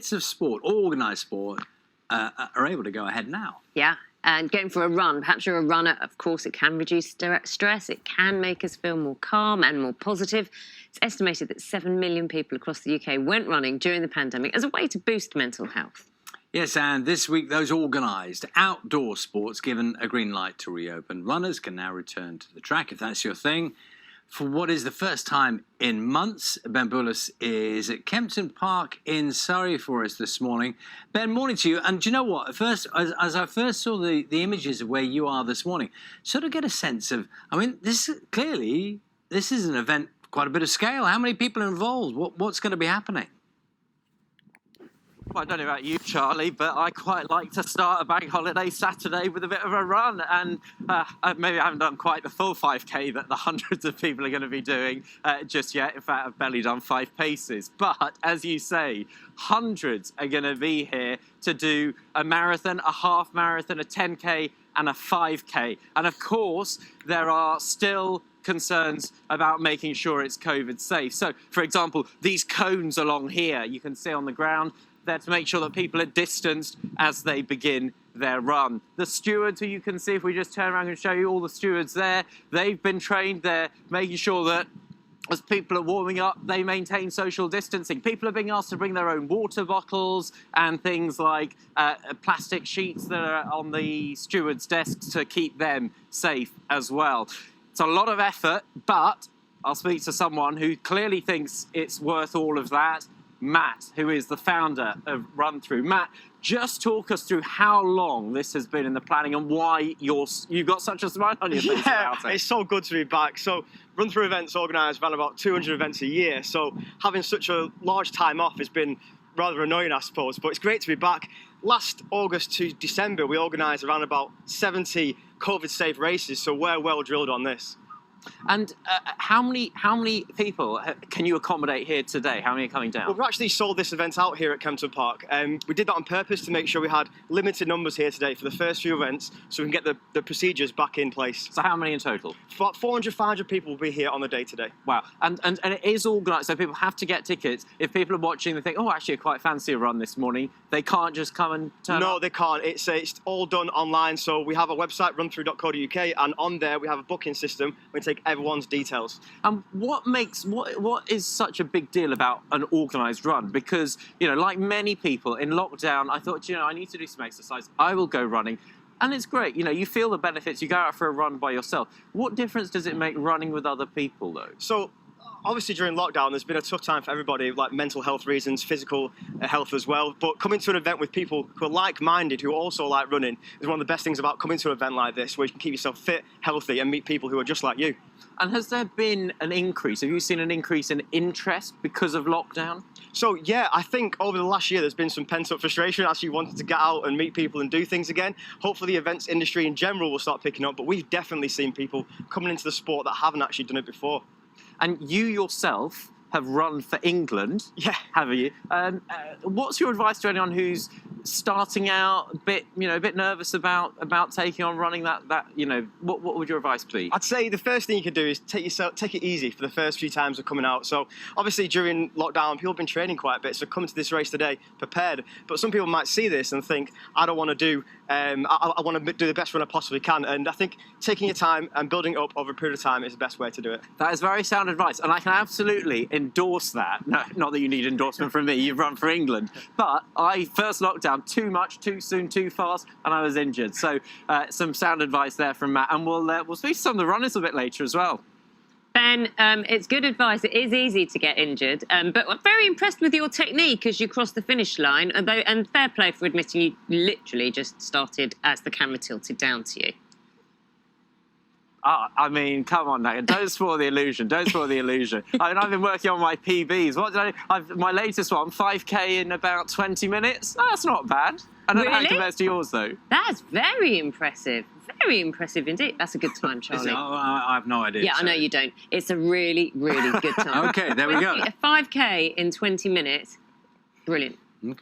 bits of sport, organised sport, are able to go ahead now. Yeah, and going for a run, perhaps you're a runner, of course, it can reduce stress, it can make us feel more calm and more positive. It's estimated that 7 million people across the UK went running during the pandemic as a way to boost mental health. Yes, and this week those organised outdoor sports given a green light to reopen. Runners can now return to the track if that's your thing. For what is the first time in months, Ben Bullis is at Kempton Park in Surrey for us this morning. Ben, morning to you. And do you know what? At first, as I first saw the images of where you are this morning, sort of get a sense of, I mean, this is an event, quite a bit of scale. How many people are involved? What's going to be happening? Well, I don't know about you, Charlie, but I quite like to start a bank holiday Saturday with a bit of a run. And maybe I haven't done quite the full 5K that the hundreds of people are going to be doing just yet. In fact, I've barely done 5 paces. But as you say, hundreds are going to be here to do a marathon, a half marathon, a 10K and a 5K. And of course, there are still concerns about making sure it's COVID safe. So, for example, these cones along here, you can see on the ground, they're to make sure that people are distanced as they begin their run. The stewards, who you can see, if we just turn around and show you all the stewards there, they've been trained. They're making sure that as people are warming up, they maintain social distancing. People are being asked to bring their own water bottles and things like plastic sheets that are on the stewards' desks to keep them safe as well. It's a lot of effort, but I'll speak to someone who clearly thinks it's worth all of that. Matt, who is the founder of RunThrough. Matt, just talk us through how long this has been in the planning and why you've got such a smile on your face about it. It's so good to be back. So RunThrough events organise around about 200 events a year. So having such a large time off has been rather annoying, I suppose, but it's great to be back. Last August to December, we organised around about 70 COVID-safe races, so we're well drilled on this. And how many people can you accommodate here today? How many are coming down? Well, we've actually sold this event out here at Kempton Park. We did that on purpose to make sure we had limited numbers here today for the first few events, so we can get the procedures back in place. So how many in total? About 400, 500 people will be here on the day today. Wow. And it is organised, so people have to get tickets. If people are watching, they think, oh, actually, I quite fancy a run this morning. They can't just come and turn up? No, they can't. It's all done online. So we have a website, runthrough.co.uk, and on there we have a booking system. We take everyone's details. And what is such a big deal about an organised run? Because, you know, like many people in lockdown, I thought, you know, I need to do some exercise. I will go running. And it's great. You know, you feel the benefits. You go out for a run by yourself. What difference does it make running with other people, though? So, obviously, during lockdown, there's been a tough time for everybody, like mental health reasons, physical health as well. But coming to an event with people who are like-minded, who also like running, is one of the best things about coming to an event like this, where you can keep yourself fit, healthy, and meet people who are just like you. And has there been an increase? Have you seen an increase in interest because of lockdown? So, yeah, I think over the last year, there's been some pent-up frustration, actually wanting to get out and meet people and do things again. Hopefully, the events industry in general will start picking up, but we've definitely seen people coming into the sport that haven't actually done it before. And you yourself have run for England, yeah, have you? What's your advice to anyone who's starting out a bit nervous about taking on running that what would your advice be? I'd say the first thing you can do is take it easy for the first few times of coming out. So obviously during lockdown, people have been training quite a bit, so coming to this race today prepared. But some people might see this and think, I don't want to do. I want to do the best run I possibly can, and I think taking your time and building it up over a period of time is the best way to do it. That is very sound advice, and I can absolutely endorse that. No, not that you need endorsement from me, you've run for England, but I first lockdown too much, too soon, too fast, and I was injured. So some sound advice there from Matt, and we'll speak to some of the runners a bit later as well. Ben, it's good advice. It is easy to get injured, but I'm very impressed with your technique as you crossed the finish line, and fair play for admitting you literally just started as the camera tilted down to you. I mean, come on now, don't spoil the illusion, don't spoil the illusion. I mean, I've been working on my PBs. What did my latest one, 5K in about 20 minutes? Oh, that's not bad. I don't know how it compares to yours, though. That's very impressive. Very impressive indeed. That's a good time, Charlie. I have no idea. Yeah, so. I know you don't. It's a really, really good time. Okay, there we go. A 5K in 20 minutes. Brilliant.